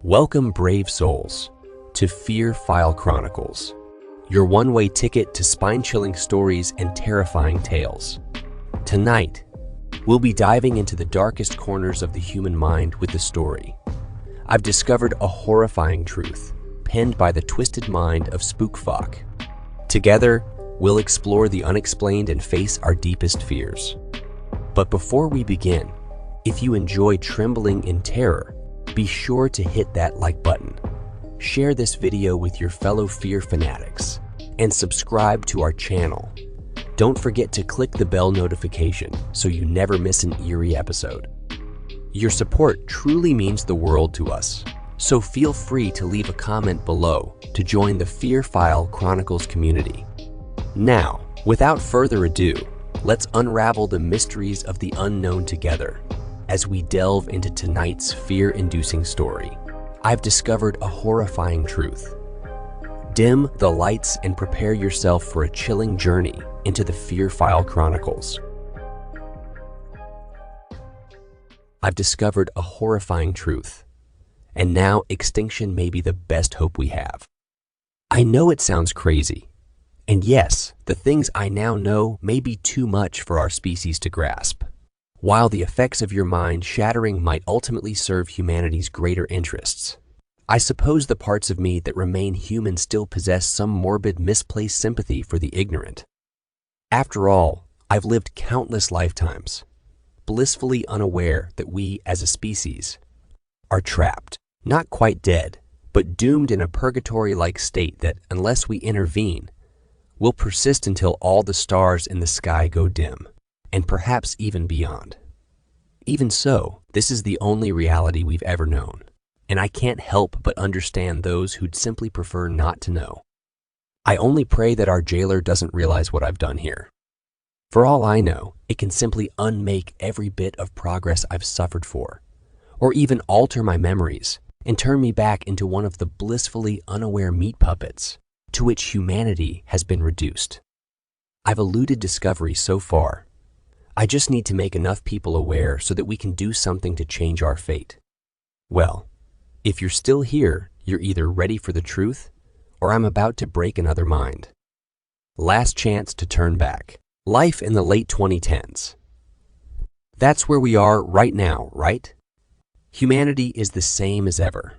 Welcome, brave souls, to Fear File Chronicles, your one-way ticket to spine-chilling stories and terrifying tales. Tonight, we'll be diving into the darkest corners of the human mind with the story. I've discovered a horrifying truth, penned by the twisted mind of Spookfox. Together, we'll explore the unexplained and face our deepest fears. But before we begin, if you enjoy trembling in terror, be sure to hit that like button, share this video with your fellow fear fanatics, and subscribe to our channel. Don't forget to click the bell notification so you never miss an eerie episode. Your support truly means the world to us, so feel free to leave a comment below to join the Fear File Chronicles community. Now, without further ado, let's unravel the mysteries of the unknown together. As we delve into tonight's fear-inducing story, I've discovered a horrifying truth. Dim the lights and prepare yourself for a chilling journey into the Fear File Chronicles. I've discovered a horrifying truth, and now extinction may be the best hope we have. I know it sounds crazy, and yes, the things I now know may be too much for our species to grasp. While the effects of your mind shattering might ultimately serve humanity's greater interests, I suppose the parts of me that remain human still possess some morbid, misplaced sympathy for the ignorant. After all, I've lived countless lifetimes, blissfully unaware that we, as a species, are trapped, not quite dead, but doomed in a purgatory-like state that, unless we intervene, will persist until all the stars in the sky go dim, and perhaps even beyond. Even so, this is the only reality we've ever known, and I can't help but understand those who'd simply prefer not to know. I only pray that our jailer doesn't realize what I've done here. For all I know, it can simply unmake every bit of progress I've suffered for, or even alter my memories and turn me back into one of the blissfully unaware meat puppets to which humanity has been reduced. I've eluded discovery so far. I just need to make enough people aware so that we can do something to change our fate. Well, if you're still here, you're either ready for the truth, or I'm about to break another mind. Last chance to turn back. Life in the late 2010s. That's where we are right now, right? Humanity is the same as ever,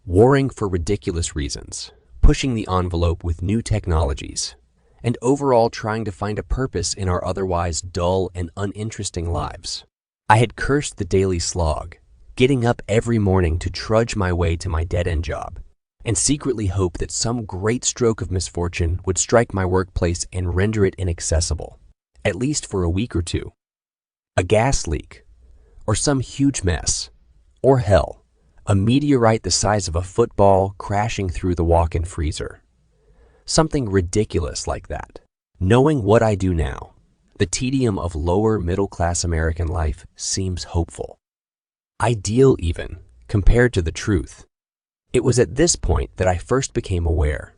warring for ridiculous reasons, pushing the envelope with new technologies, and overall trying to find a purpose in our otherwise dull and uninteresting lives. I had cursed the daily slog, getting up every morning to trudge my way to my dead-end job, and secretly hope that some great stroke of misfortune would strike my workplace and render it inaccessible, at least for a week or two. A gas leak, or some huge mess, or hell, a meteorite the size of a football crashing through the walk-in freezer. Something ridiculous like that. Knowing what I do now, the tedium of lower middle-class American life seems hopeful. Ideal even, compared to the truth. It was at this point that I first became aware,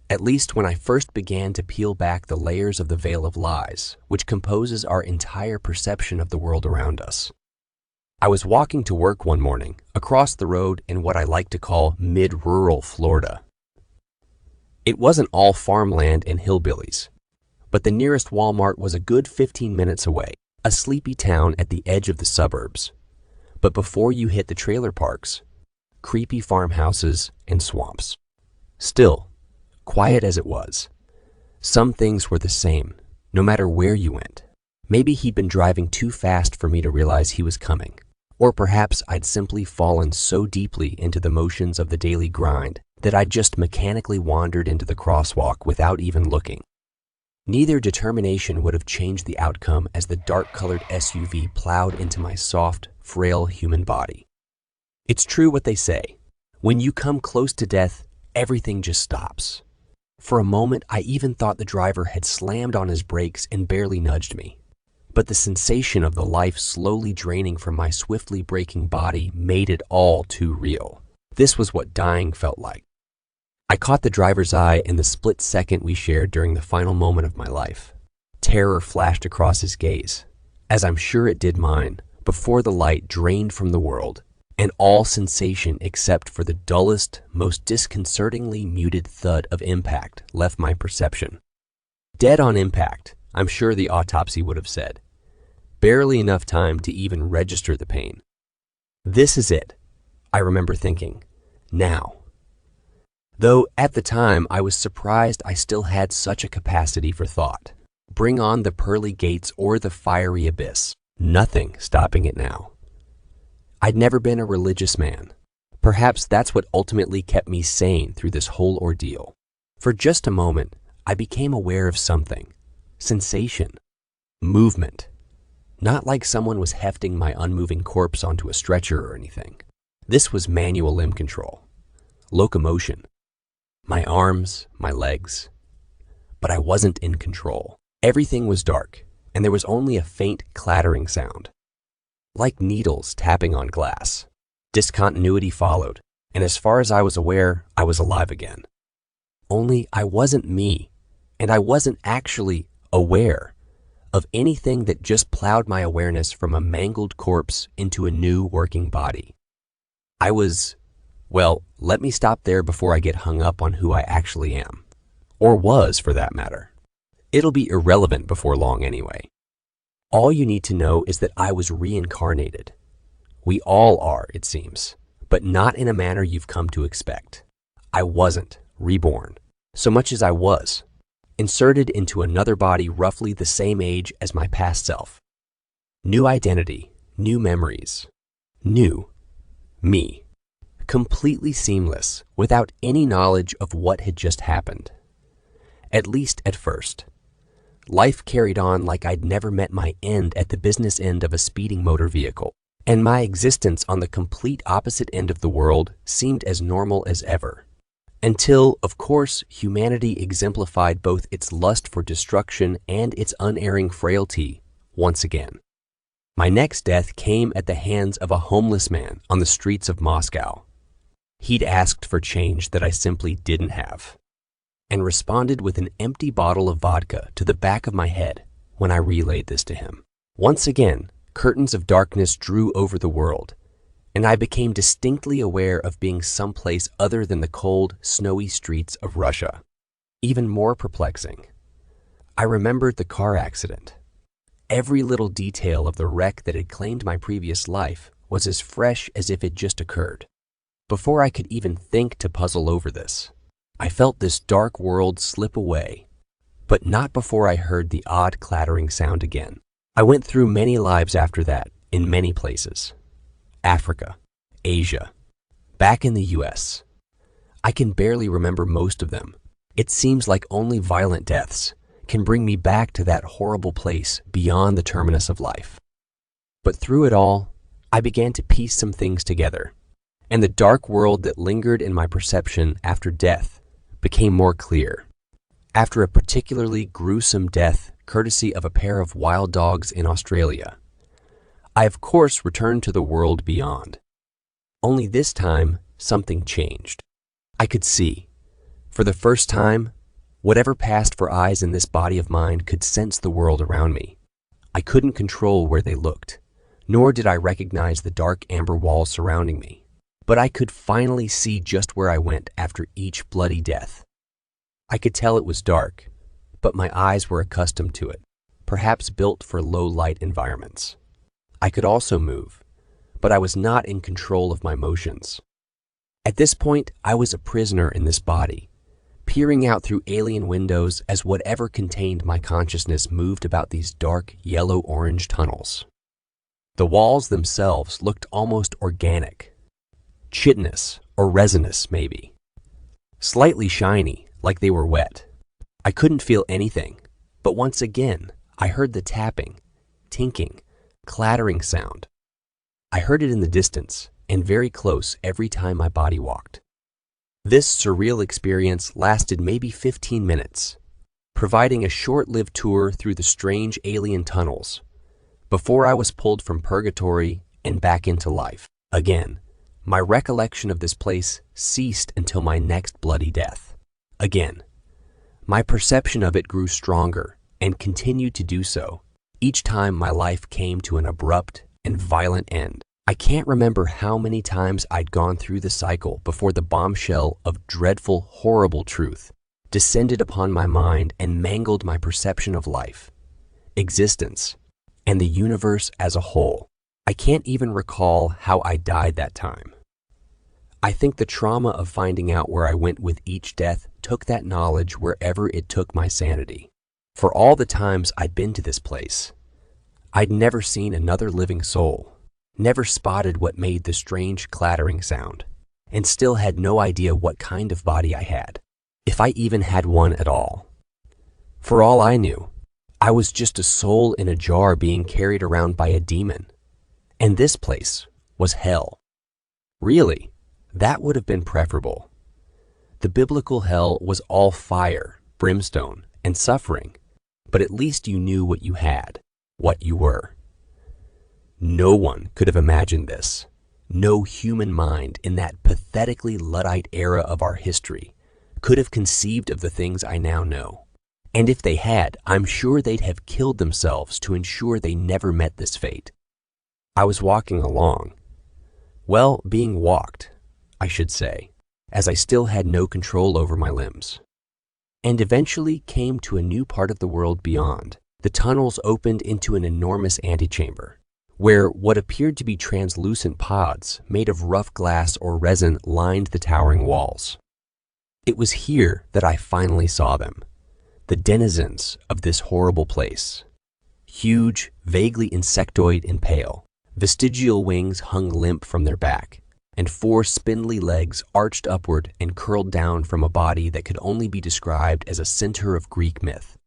at least when I first began to peel back the layers of the veil of lies which composes our entire perception of the world around us. I was walking to work one morning across the road in what I like to call mid-rural Florida. It wasn't all farmland and hillbillies, but the nearest Walmart was a good 15 minutes away, a sleepy town at the edge of the suburbs. But before you hit the trailer parks, creepy farmhouses and swamps. Still, quiet as it was, some things were the same, no matter where you went. Maybe he'd been driving too fast for me to realize he was coming, or perhaps I'd simply fallen so deeply into the motions of the daily grind that I just mechanically wandered into the crosswalk without even looking. Neither determination would have changed the outcome as the dark-colored SUV plowed into my soft, frail human body. It's true what they say. When you come close to death, everything just stops. For a moment, I even thought the driver had slammed on his brakes and barely nudged me. But the sensation of the life slowly draining from my swiftly breaking body made it all too real. This was what dying felt like. I caught the driver's eye in the split second we shared during the final moment of my life. Terror flashed across his gaze, as I'm sure it did mine, before the light drained from the world and all sensation except for the dullest, most disconcertingly muted thud of impact left my perception. Dead on impact, I'm sure the autopsy would have said. Barely enough time to even register the pain. This is it, I remember thinking. Now. Though at the time I was surprised I still had such a capacity for thought. Bring on the pearly gates or the fiery abyss. Nothing stopping it now. I'd never been a religious man. Perhaps that's what ultimately kept me sane through this whole ordeal. For just a moment, I became aware of something. Sensation. Movement. Not like someone was hefting my unmoving corpse onto a stretcher or anything. This was manual limb control. Locomotion. My arms, my legs. But I wasn't in control. Everything was dark, and there was only a faint clattering sound. Like needles tapping on glass. Discontinuity followed, and as far as I was aware, I was alive again. Only I wasn't me, and I wasn't actually aware of anything that just plowed my awareness from a mangled corpse into a new working body. I was, well, let me stop there before I get hung up on who I actually am. Or was, for that matter. It'll be irrelevant before long anyway. All you need to know is that I was reincarnated. We all are, it seems, but not in a manner you've come to expect. I wasn't reborn, so much as I was, inserted into another body roughly the same age as my past self. New identity, new memories, new me. Completely seamless, without any knowledge of what had just happened. At least at first. Life carried on like I'd never met my end at the business end of a speeding motor vehicle, and my existence on the complete opposite end of the world seemed as normal as ever. Until, of course, humanity exemplified both its lust for destruction and its unerring frailty once again. My next death came at the hands of a homeless man on the streets of Moscow. He'd asked for change that I simply didn't have, and responded with an empty bottle of vodka to the back of my head when I relayed this to him. Once again, curtains of darkness drew over the world, and I became distinctly aware of being someplace other than the cold, snowy streets of Russia. Even more perplexing, I remembered the car accident. Every little detail of the wreck that had claimed my previous life was as fresh as if it just occurred. Before I could even think to puzzle over this, I felt this dark world slip away, but not before I heard the odd clattering sound again. I went through many lives after that, in many places. Africa, Asia, back in the US. I can barely remember most of them. It seems like only violent deaths can bring me back to that horrible place beyond the terminus of life. But through it all, I began to piece some things together, and the dark world that lingered in my perception after death became more clear. After a particularly gruesome death courtesy of a pair of wild dogs in Australia, I of course returned to the world beyond. Only this time, something changed. I could see, for the first time, whatever passed for eyes in this body of mine could sense the world around me. I couldn't control where they looked, nor did I recognize the dark amber walls surrounding me. But I could finally see just where I went after each bloody death. I could tell it was dark, but my eyes were accustomed to it, perhaps built for low-light environments. I could also move, but I was not in control of my motions. At this point, I was a prisoner in this body, peering out through alien windows as whatever contained my consciousness moved about these dark yellow-orange tunnels. The walls themselves looked almost organic. Chitinous or resinous, maybe. Slightly shiny, like they were wet. I couldn't feel anything, but once again, I heard the tapping, tinking, clattering sound. I heard it in the distance and very close every time my body walked. This surreal experience lasted maybe 15 minutes, providing a short-lived tour through the strange alien tunnels before I was pulled from purgatory and back into life again. My recollection of this place ceased until my next bloody death. Again, my perception of it grew stronger and continued to do so each time my life came to an abrupt and violent end. I can't remember how many times I'd gone through the cycle before the bombshell of dreadful, horrible truth descended upon my mind and mangled my perception of life, existence, and the universe as a whole. I can't even recall how I died that time. I think the trauma of finding out where I went with each death took that knowledge wherever it took my sanity. For all the times I'd been to this place, I'd never seen another living soul, never spotted what made the strange clattering sound, and still had no idea what kind of body I had, if I even had one at all. For all I knew, I was just a soul in a jar being carried around by a demon, and this place was hell. Really, that would have been preferable. The biblical hell was all fire, brimstone, and suffering, but at least you knew what you had, what you were. No one could have imagined this. No human mind in that pathetically Luddite era of our history could have conceived of the things I now know. And if they had, I'm sure they'd have killed themselves to ensure they never met this fate. I was walking along. Well, being walked, I should say, as I still had no control over my limbs. And eventually came to a new part of the world beyond. The tunnels opened into an enormous antechamber, where what appeared to be translucent pods made of rough glass or resin lined the towering walls. It was here that I finally saw them, the denizens of this horrible place. Huge, vaguely insectoid and pale, vestigial wings hung limp from their back, and 4 spindly legs arched upward and curled down from a body that could only be described as a center of Greek myth.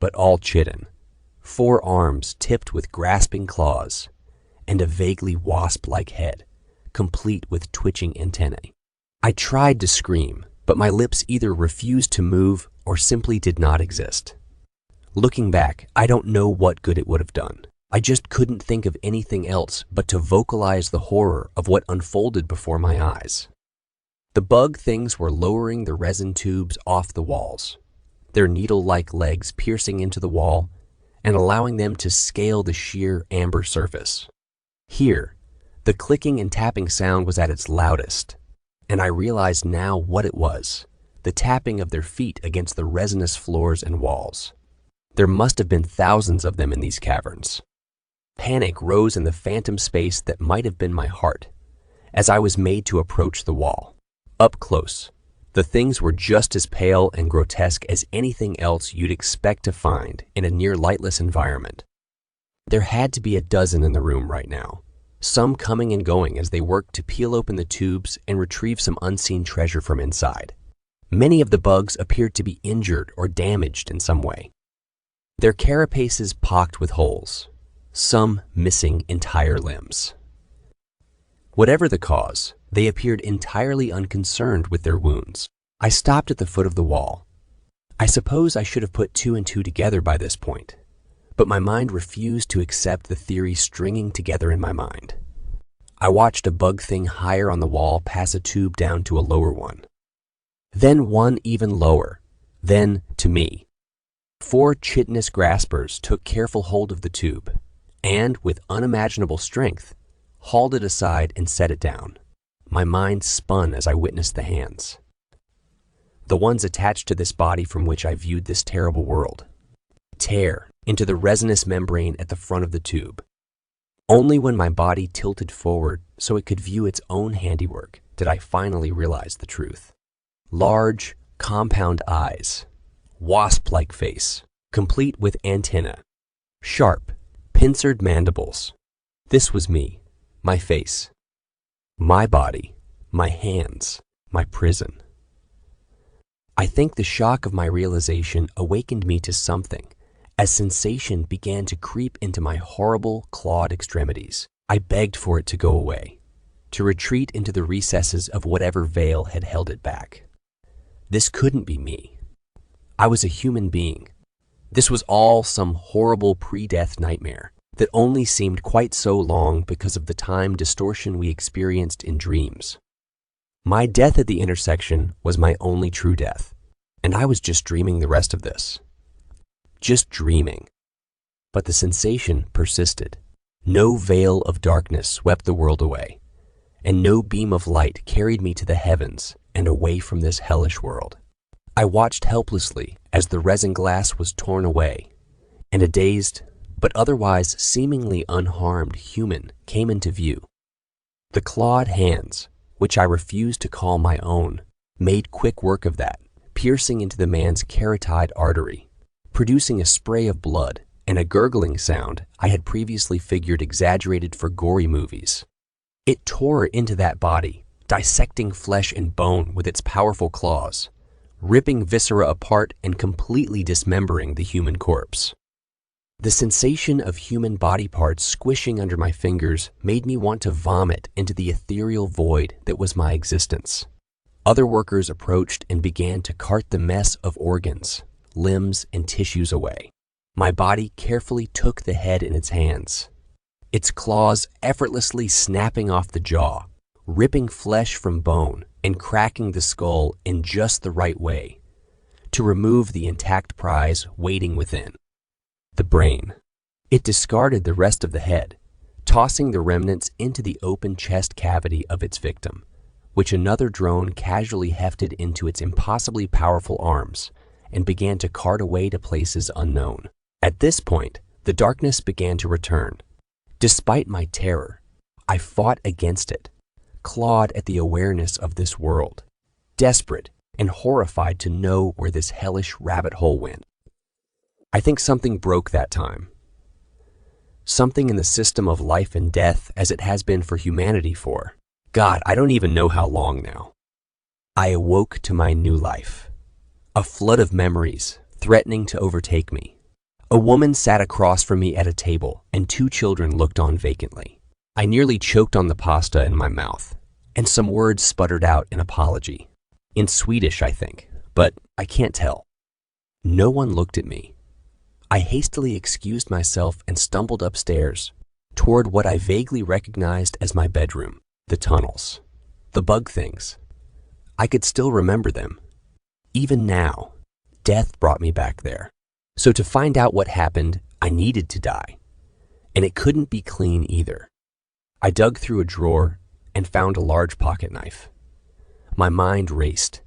But all chidden, 4 arms tipped with grasping claws, and a vaguely wasp-like head, complete with twitching antennae. I tried to scream, but my lips either refused to move or simply did not exist. Looking back, I don't know what good it would have done. I just couldn't think of anything else but to vocalize the horror of what unfolded before my eyes. The bug things were lowering the resin tubes off the walls, their needle-like legs piercing into the wall and allowing them to scale the sheer amber surface. Here, the clicking and tapping sound was at its loudest, and I realized now what it was, the tapping of their feet against the resinous floors and walls. There must have been thousands of them in these caverns. Panic rose in the phantom space that might have been my heart as I was made to approach the wall. Up close, the things were just as pale and grotesque as anything else you'd expect to find in a near lightless environment. There had to be a dozen in the room right now, some coming and going as they worked to peel open the tubes and retrieve some unseen treasure from inside. Many of the bugs appeared to be injured or damaged in some way, their carapaces pocked with holes, some missing entire limbs. Whatever the cause, they appeared entirely unconcerned with their wounds. I stopped at the foot of the wall. I suppose I should have put 2 and 2 together by this point, but my mind refused to accept the theory stringing together in my mind. I watched a bug thing higher on the wall pass a tube down to a lower one, then one even lower, then to me. 4 chitinous graspers took careful hold of the tube and, with unimaginable strength, hauled it aside and set it down. My mind spun as I witnessed the hands, the ones attached to this body from which I viewed this terrible world, tear into the resinous membrane at the front of the tube. Only when my body tilted forward so it could view its own handiwork did I finally realize the truth. Large, compound eyes, wasp-like face, complete with antennae, sharp, pincered mandibles. This was me, my face, my body, my hands, my prison. I think the shock of my realization awakened me to something as sensation began to creep into my horrible, clawed extremities. I begged for it to go away, to retreat into the recesses of whatever veil had held it back. This couldn't be me. I was a human being. This was all some horrible pre-death nightmare that only seemed quite so long because of the time distortion we experienced in dreams. My death at the intersection was my only true death, and I was just dreaming the rest of this. Just dreaming. But the sensation persisted. No veil of darkness swept the world away, and no beam of light carried me to the heavens and away from this hellish world. I watched helplessly as the resin glass was torn away, and a dazed, but otherwise seemingly unharmed human came into view. The clawed hands, which I refused to call my own, made quick work of that, piercing into the man's carotid artery, producing a spray of blood and a gurgling sound I had previously figured exaggerated for gory movies. It tore into that body, dissecting flesh and bone with its powerful claws, ripping viscera apart and completely dismembering the human corpse. The sensation of human body parts squishing under my fingers made me want to vomit into the ethereal void that was my existence. Other workers approached and began to cart the mess of organs, limbs, and tissues away. My body carefully took the head in its hands, its claws effortlessly snapping off the jaw, ripping flesh from bone and cracking the skull in just the right way to remove the intact prize waiting within. The brain. It discarded the rest of the head, tossing the remnants into the open chest cavity of its victim, which another drone casually hefted into its impossibly powerful arms and began to cart away to places unknown. At this point, the darkness began to return. Despite my terror, I fought against it, clawed at the awareness of this world, desperate and horrified to know where this hellish rabbit hole went. I think something broke that time. Something in the system of life and death as it has been for humanity for, God, I don't even know how long now. I awoke to my new life. A flood of memories threatening to overtake me. A woman sat across from me at a table and 2 children looked on vacantly. I nearly choked on the pasta in my mouth, and some words sputtered out in apology. In Swedish, I think, but I can't tell. No one looked at me. I hastily excused myself and stumbled upstairs toward what I vaguely recognized as my bedroom, the tunnels, the bug things. I could still remember them. Even now, death brought me back there. So to find out what happened, I needed to die. And it couldn't be clean either. I dug through a drawer and found a large pocket knife. My mind raced.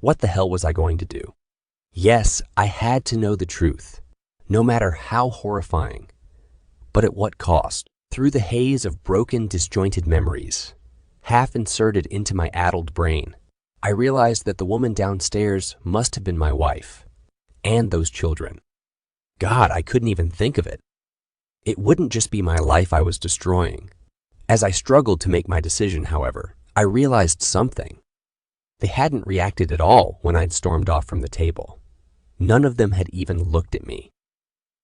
What the hell was I going to do? Yes, I had to know the truth, no matter how horrifying. But at what cost? Through the haze of broken, disjointed memories, half inserted into my addled brain, I realized that the woman downstairs must have been my wife, and those children. God, I couldn't even think of it. It wouldn't just be my life I was destroying. As I struggled to make my decision, however, I realized something. They hadn't reacted at all when I'd stormed off from the table. None of them had even looked at me.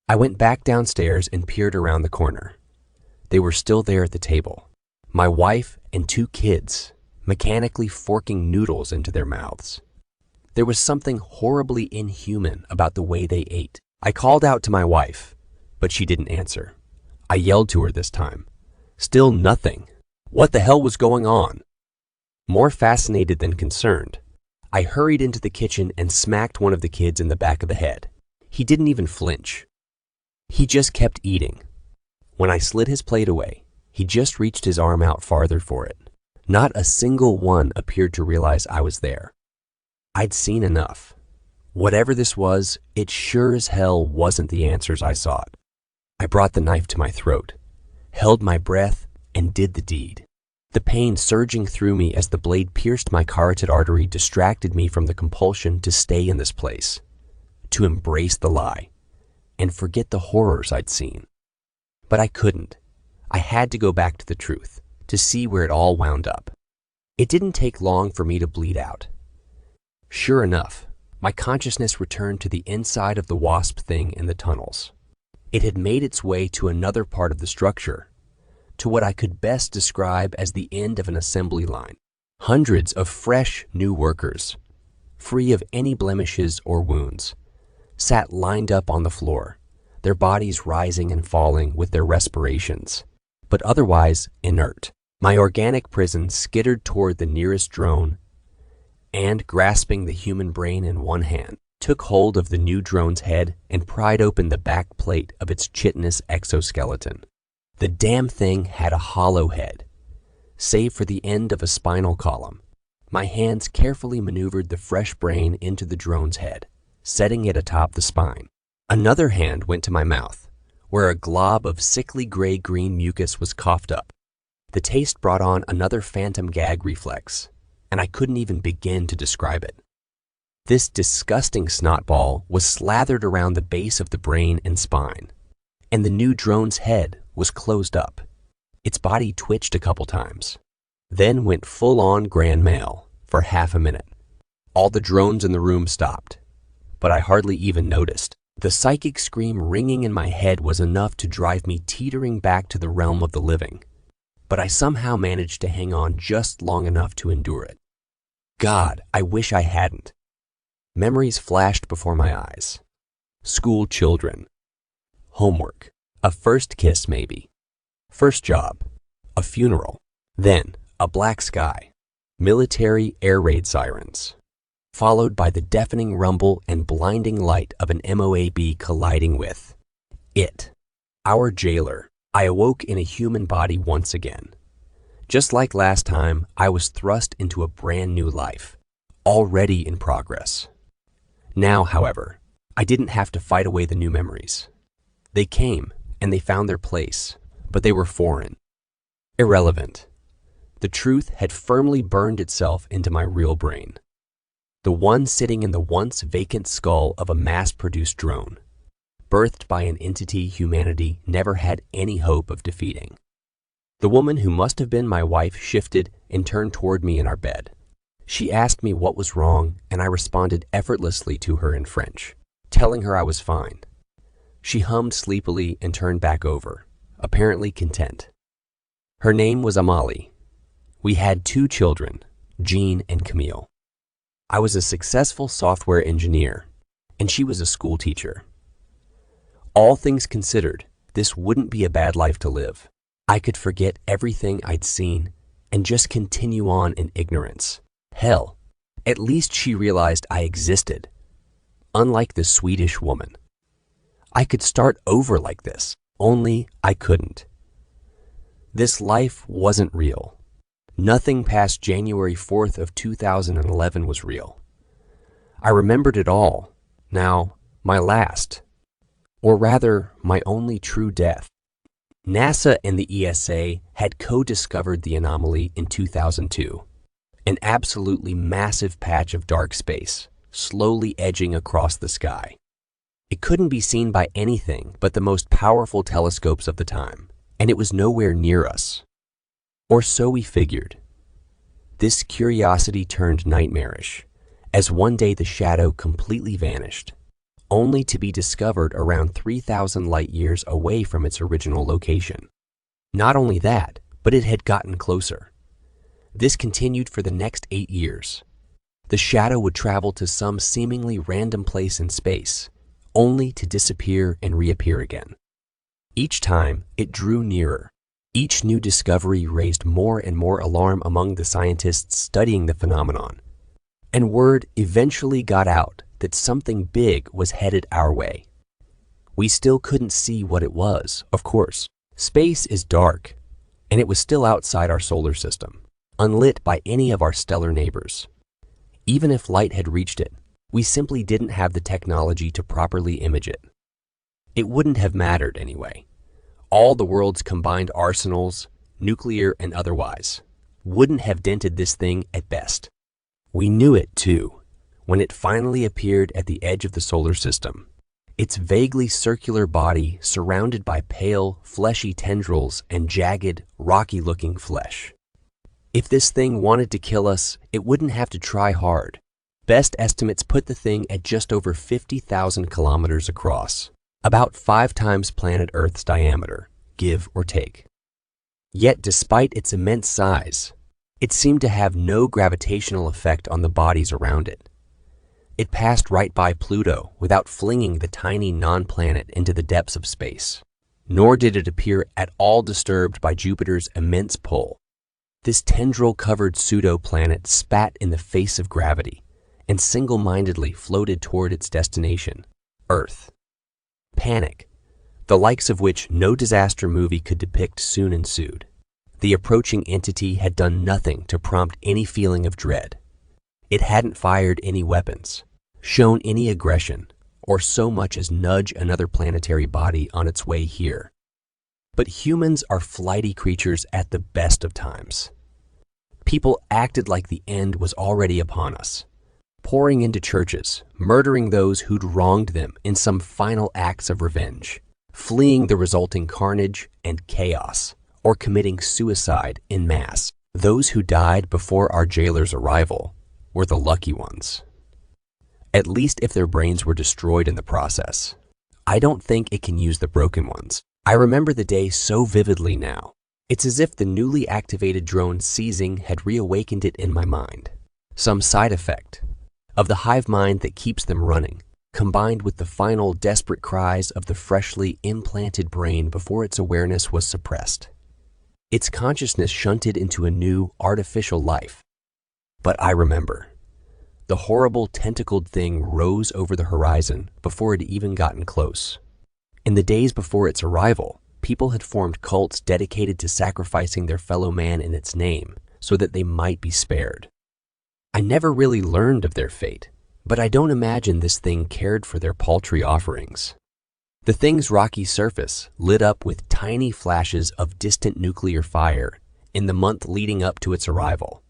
I went back downstairs and peered around the corner. They were still there at the table. My wife and 2 kids, mechanically forking noodles into their mouths. There was something horribly inhuman about the way they ate. I called out to my wife, but she didn't answer. I yelled to her this time. Still nothing. What the hell was going on? More fascinated than concerned, I hurried into the kitchen and smacked one of the kids in the back of the head. He didn't even flinch. He just kept eating. When I slid his plate away, he just reached his arm out farther for it. Not a single one appeared to realize I was there. I'd seen enough. Whatever this was, it sure as hell wasn't the answers I sought. I brought the knife to my throat, held my breath, and did the deed. The pain surging through me as the blade pierced my carotid artery distracted me from the compulsion to stay in this place, to embrace the lie, and forget the horrors I'd seen. But I couldn't. I had to go back to the truth, to see where it all wound up. It didn't take long for me to bleed out. Sure enough, my consciousness returned to the inside of the wasp thing in the tunnels. It had made its way to another part of the structure, to what I could best describe as the end of an assembly line. Hundreds of fresh, new workers, free of any blemishes or wounds, sat lined up on the floor, their bodies rising and falling with their respirations, but otherwise inert. My organic prison skittered toward the nearest drone and, grasping the human brain in one hand, took hold of the new drone's head and pried open the back plate of its chitinous exoskeleton. The damn thing had a hollow head, save for the end of a spinal column. My hands carefully maneuvered the fresh brain into the drone's head, setting it atop the spine. Another hand went to my mouth, where a glob of sickly gray-green mucus was coughed up. The taste brought on another phantom gag reflex, and I couldn't even begin to describe it. This disgusting snotball was slathered around the base of the brain and spine, and the new drone's head was closed up. Its body twitched a couple times, then went full-on grand mal for half a minute. All the drones in the room stopped, but I hardly even noticed. The psychic scream ringing in my head was enough to drive me teetering back to the realm of the living, but I somehow managed to hang on just long enough to endure it. God, I wish I hadn't. Memories flashed before my eyes. School children. Homework. A first kiss, maybe. First job. A funeral. Then, a black sky. Military air raid sirens. Followed by the deafening rumble and blinding light of an MOAB colliding with it. Our jailer. I awoke in a human body once again. Just like last time, I was thrust into a brand new life, already in progress. Now, however, I didn't have to fight away the new memories. They came, and they found their place, but they were foreign, irrelevant. The truth had firmly burned itself into my real brain, the one sitting in the once vacant skull of a mass-produced drone, birthed by an entity humanity never had any hope of defeating. The woman who must have been my wife shifted and turned toward me in our bed. She asked me what was wrong, and I responded effortlessly to her in French, telling her I was fine. She hummed sleepily and turned back over, apparently content. Her name was Amalie. We had 2 children, Jean and Camille. I was a successful software engineer, and she was a school teacher. All things considered, this wouldn't be a bad life to live. I could forget everything I'd seen and just continue on in ignorance. Hell, at least she realized I existed. Unlike the Swedish woman. I could start over like this, only I couldn't. This life wasn't real. Nothing past January 4th of 2011 was real. I remembered it all. Now, my last, or rather, my only true death. NASA and the ESA had co-discovered the anomaly in 2002, an absolutely massive patch of dark space, slowly edging across the sky. It couldn't be seen by anything but the most powerful telescopes of the time, and it was nowhere near us. Or so we figured. This curiosity turned nightmarish, as one day the shadow completely vanished, only to be discovered around 3,000 light-years away from its original location. Not only that, but it had gotten closer. This continued for the next 8 years. The shadow would travel to some seemingly random place in space, only to disappear and reappear again. Each time, it drew nearer. Each new discovery raised more and more alarm among the scientists studying the phenomenon, and word eventually got out that something big was headed our way. We still couldn't see what it was, of course. Space is dark, and it was still outside our solar system, unlit by any of our stellar neighbors. Even if light had reached it, we simply didn't have the technology to properly image it. It wouldn't have mattered anyway. All the world's combined arsenals, nuclear and otherwise, wouldn't have dented this thing at best. We knew it too, when it finally appeared at the edge of the solar system, its vaguely circular body surrounded by pale, fleshy tendrils and jagged, rocky-looking flesh. If this thing wanted to kill us, it wouldn't have to try hard. Best estimates put the thing at just over 50,000 kilometers across, about 5 times planet Earth's diameter, give or take. Yet despite its immense size, it seemed to have no gravitational effect on the bodies around it. It passed right by Pluto without flinging the tiny non-planet into the depths of space, nor did it appear at all disturbed by Jupiter's immense pull. This tendril-covered pseudo-planet spat in the face of gravity and single-mindedly floated toward its destination, Earth. Panic. the likes of which no disaster movie could depict soon ensued. The approaching entity had done nothing to prompt any feeling of dread. It hadn't fired any weapons, shown any aggression, or so much as nudge another planetary body on its way here. But humans are flighty creatures at the best of times. People acted like the end was already upon us, pouring into churches, murdering those who'd wronged them in some final acts of revenge, fleeing the resulting carnage and chaos, or committing suicide en masse. Those who died before our jailer's arrival were the lucky ones. At least if their brains were destroyed in the process. I don't think it can use the broken ones. I remember the day so vividly now. It's as if the newly activated drone seizing had reawakened it in my mind. Some side effect of the hive mind that keeps them running, combined with the final desperate cries of the freshly implanted brain before its awareness was suppressed. Its consciousness shunted into a new, artificial life. But I remember. The horrible tentacled thing rose over the horizon before it had even gotten close. In the days before its arrival, people had formed cults dedicated to sacrificing their fellow man in its name so that they might be spared. I never really learned of their fate, but I don't imagine this thing cared for their paltry offerings. The thing's rocky surface lit up with tiny flashes of distant nuclear fire in the month leading up to its arrival.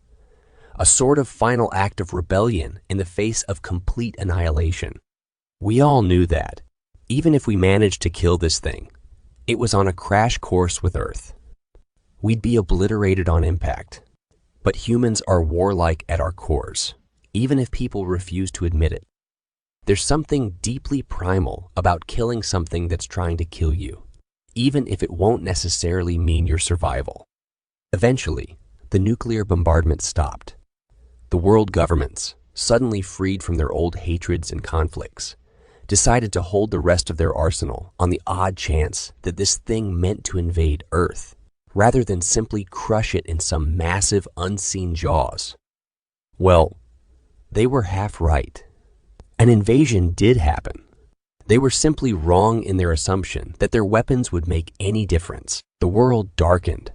A sort of final act of rebellion in the face of complete annihilation. We all knew that, even if we managed to kill this thing, it was on a crash course with Earth. We'd be obliterated on impact. But humans are warlike at our cores, even if people refuse to admit it. There's something deeply primal about killing something that's trying to kill you, even if it won't necessarily mean your survival. Eventually, the nuclear bombardment stopped. The world governments, suddenly freed from their old hatreds and conflicts, decided to hold the rest of their arsenal on the odd chance that this thing meant to invade Earth, rather than simply crush it in some massive unseen jaws. Well, they were half right. An invasion did happen. They were simply wrong in their assumption that their weapons would make any difference. The world darkened.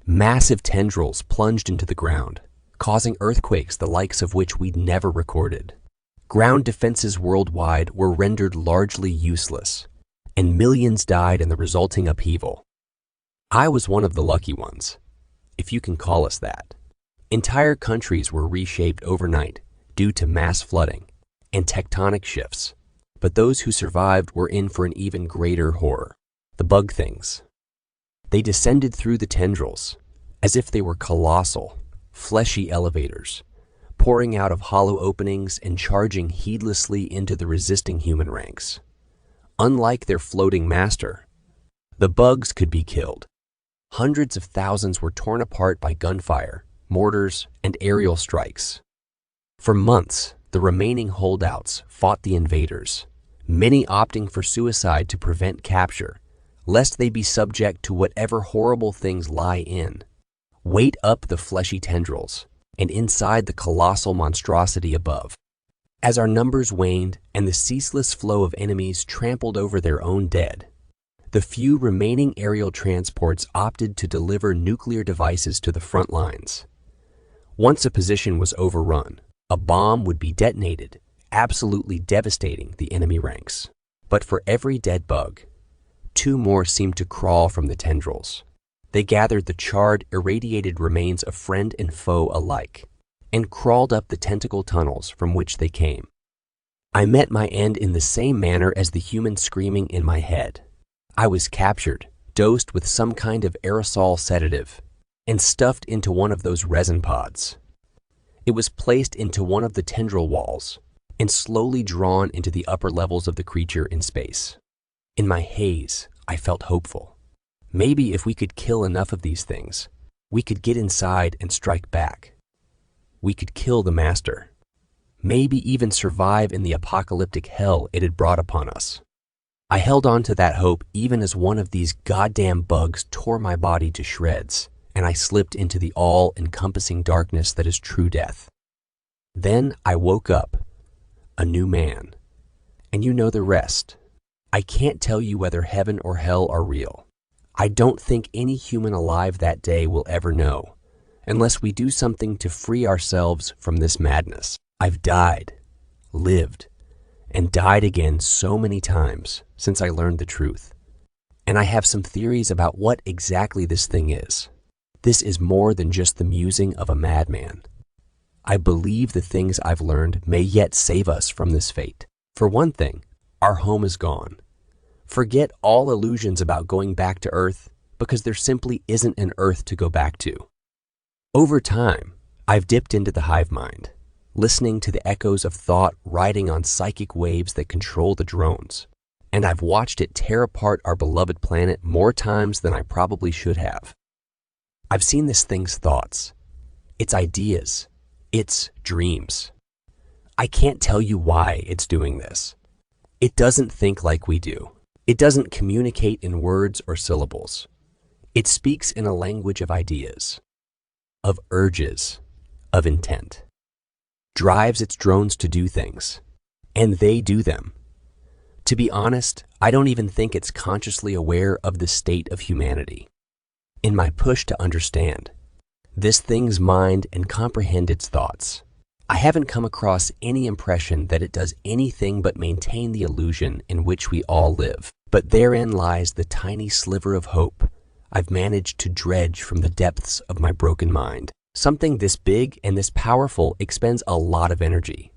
Massive tendrils plunged into the ground, causing earthquakes the likes of which we'd never recorded. Ground defenses worldwide were rendered largely useless, and millions died in the resulting upheaval. I was one of the lucky ones, if you can call us that. Entire countries were reshaped overnight due to mass flooding and tectonic shifts, but those who survived were in for an even greater horror. The bug things. They descended through the tendrils as if they were colossal, fleshy elevators, pouring out of hollow openings and charging heedlessly into the resisting human ranks. Unlike their floating master, the bugs could be killed. Hundreds of thousands were torn apart by gunfire, mortars, and aerial strikes. For months, the remaining holdouts fought the invaders, many opting for suicide to prevent capture, lest they be subject to whatever horrible things lie in. Wait up the fleshy tendrils, and inside the colossal monstrosity above. As our numbers waned and the ceaseless flow of enemies trampled over their own dead, the few remaining aerial transports opted to deliver nuclear devices to the front lines. Once a position was overrun, a bomb would be detonated, absolutely devastating the enemy ranks. But for every dead bug, 2 more seemed to crawl from the tendrils. They gathered the charred, irradiated remains of friend and foe alike, and crawled up the tentacle tunnels from which they came. I met my end in the same manner as the human screaming in my head. I was captured, dosed with some kind of aerosol sedative, and stuffed into one of those resin pods. It was placed into one of the tendril walls and slowly drawn into the upper levels of the creature in space. In my haze, I felt hopeful. Maybe if we could kill enough of these things, we could get inside and strike back. We could kill the master. Maybe even survive in the apocalyptic hell it had brought upon us. I held on to that hope even as one of these goddamn bugs tore my body to shreds, and I slipped into the all-encompassing darkness that is true death. Then I woke up, a new man. And you know the rest. I can't tell you whether heaven or hell are real. I don't think any human alive that day will ever know, unless we do something to free ourselves from this madness. I've died, lived, and died again so many times since I learned the truth. And I have some theories about what exactly this thing is. This is more than just the musing of a madman. I believe the things I've learned may yet save us from this fate. For one thing, our home is gone. Forget all illusions about going back to Earth, because there simply isn't an Earth to go back to. Over time, I've dipped into the hive mind, listening to the echoes of thought riding on psychic waves that control the drones. And I've watched it tear apart our beloved planet more times than I probably should have. I've seen this thing's thoughts, its ideas, its dreams. I can't tell you why it's doing this. It doesn't think like we do. It doesn't communicate in words or syllables. It speaks in a language of ideas, of urges, of intent. Drives its drones to do things, and they do them. To be honest, I don't even think it's consciously aware of the state of humanity. In my push to understand this thing's mind and comprehend its thoughts, I haven't come across any impression that it does anything but maintain the illusion in which we all live. But therein lies the tiny sliver of hope I've managed to dredge from the depths of my broken mind. Something this big and this powerful expends a lot of energy,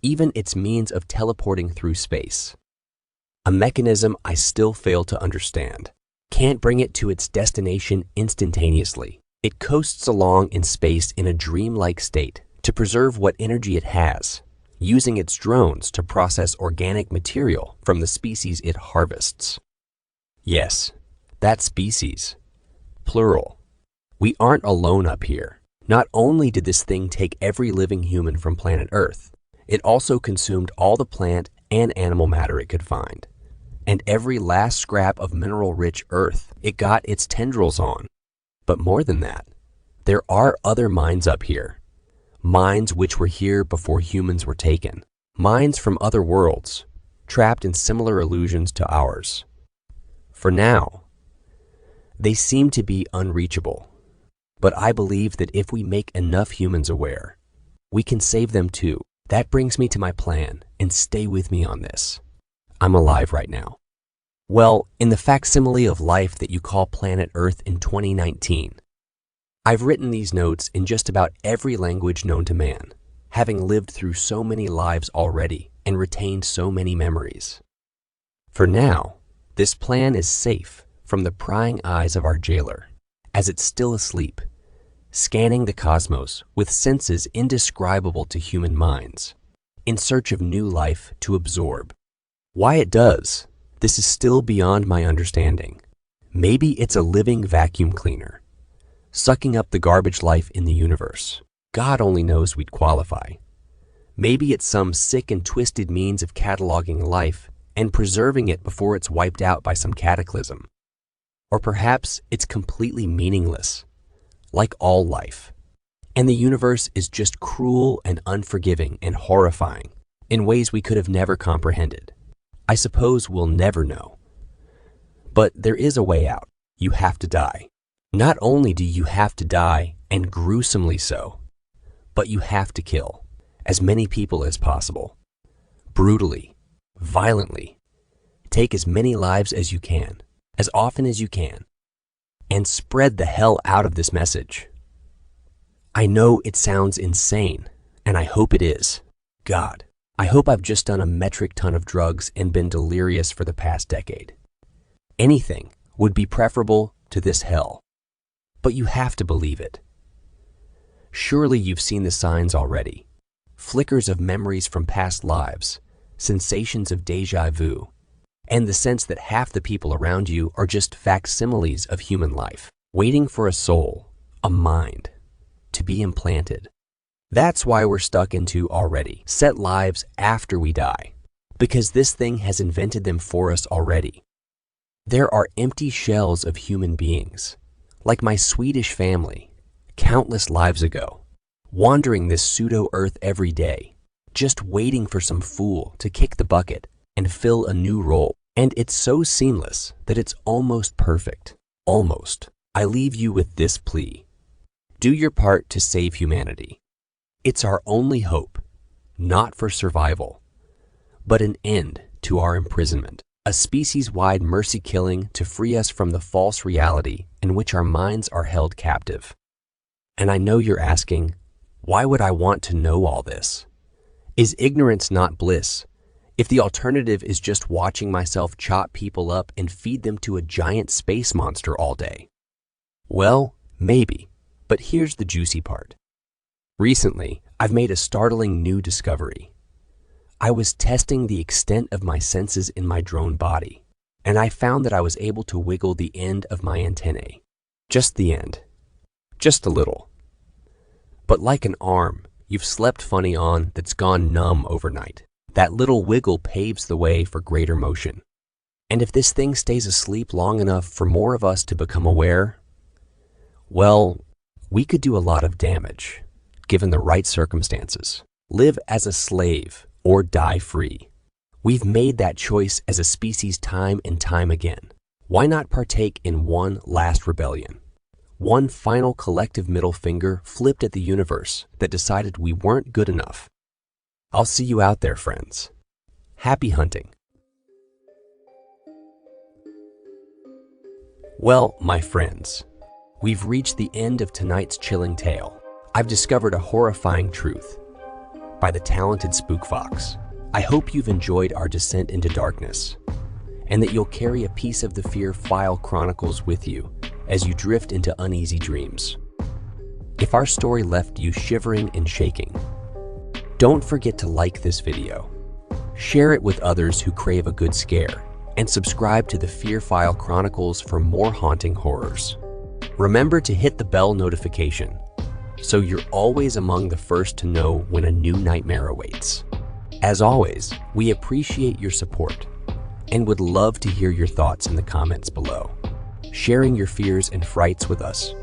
even its means of teleporting through space. A mechanism I still fail to understand. Can't bring it to its destination instantaneously. It coasts along in space in a dreamlike state to preserve what energy it has, using its drones to process organic material from the species it harvests. Yes, that species. Plural. We aren't alone up here. Not only did this thing take every living human from planet Earth, it also consumed all the plant and animal matter it could find. And every last scrap of mineral-rich Earth it got its tendrils on. But more than that, there are other minds up here. Minds which were here before humans were taken. Minds from other worlds, trapped in similar illusions to ours. For now, they seem to be unreachable. But I believe that if we make enough humans aware, we can save them too. That brings me to my plan, and stay with me on this. I'm alive right now. Well, in the facsimile of life that you call planet Earth in 2019, I've written these notes in just about every language known to man, having lived through so many lives already and retained so many memories. For now, this plan is safe from the prying eyes of our jailer, as it's still asleep, scanning the cosmos with senses indescribable to human minds, in search of new life to absorb. Why it does, this is still beyond my understanding. Maybe it's a living vacuum cleaner, sucking up the garbage life in the universe. God only knows we'd qualify. Maybe it's some sick and twisted means of cataloging life and preserving it before it's wiped out by some cataclysm. Or perhaps it's completely meaningless, like all life, and the universe is just cruel and unforgiving and horrifying in ways we could have never comprehended. I suppose we'll never know. But there is a way out. You have to die. Not only do you have to die, and gruesomely so, but you have to kill as many people as possible. Brutally, violently. Take as many lives as you can, as often as you can, and spread the hell out of this message. I know it sounds insane, and I hope it is. God, I hope I've just done a metric ton of drugs and been delirious for the past decade. Anything would be preferable to this hell. But you have to believe it. Surely you've seen the signs already. Flickers of memories from past lives, sensations of déjà vu, and the sense that half the people around you are just facsimiles of human life, waiting for a soul, a mind, to be implanted. That's why we're stuck into already set lives after we die, because this thing has invented them for us already. There are empty shells of human beings, like my Swedish family, countless lives ago, wandering this pseudo-Earth every day, just waiting for some fool to kick the bucket and fill a new role. And it's so seamless that it's almost perfect. Almost. I leave you with this plea. Do your part to save humanity. It's our only hope, not for survival, but an end to our imprisonment. A species-wide mercy killing to free us from the false reality in which our minds are held captive. And I know you're asking, why would I want to know all this? Is ignorance not bliss? If the alternative is just watching myself chop people up and feed them to a giant space monster all day? Well, maybe, but here's the juicy part. Recently, I've made a startling new discovery. I was testing the extent of my senses in my drone body, and I found that I was able to wiggle the end of my antennae. Just the end. Just a little. But like an arm you've slept funny on that's gone numb overnight, that little wiggle paves the way for greater motion. And if this thing stays asleep long enough for more of us to become aware, well, we could do a lot of damage, given the right circumstances. Live as a slave or die free. We've made that choice as a species time and time again. Why not partake in one last rebellion? One final collective middle finger flipped at the universe that decided we weren't good enough. I'll see you out there, friends. Happy hunting. Well, my friends, we've reached the end of tonight's chilling tale. I've discovered a horrifying truth by the talented Spookfox. I hope you've enjoyed our descent into darkness, and that you'll carry a piece of the Fear File Chronicles with you as you drift into uneasy dreams. If our story left you shivering and shaking, don't forget to like this video, share it with others who crave a good scare, and subscribe to the Fear File Chronicles for more haunting horrors. Remember to hit the bell notification so you're always among the first to know when a new nightmare awaits. As always, we appreciate your support and would love to hear your thoughts in the comments below. Sharing your fears and frights with us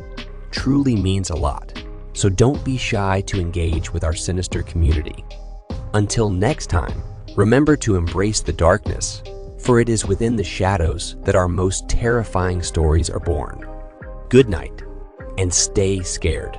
truly means a lot, so don't be shy to engage with our sinister community. Until next time, remember to embrace the darkness, for it is within the shadows that our most terrifying stories are born. Good night, and stay scared.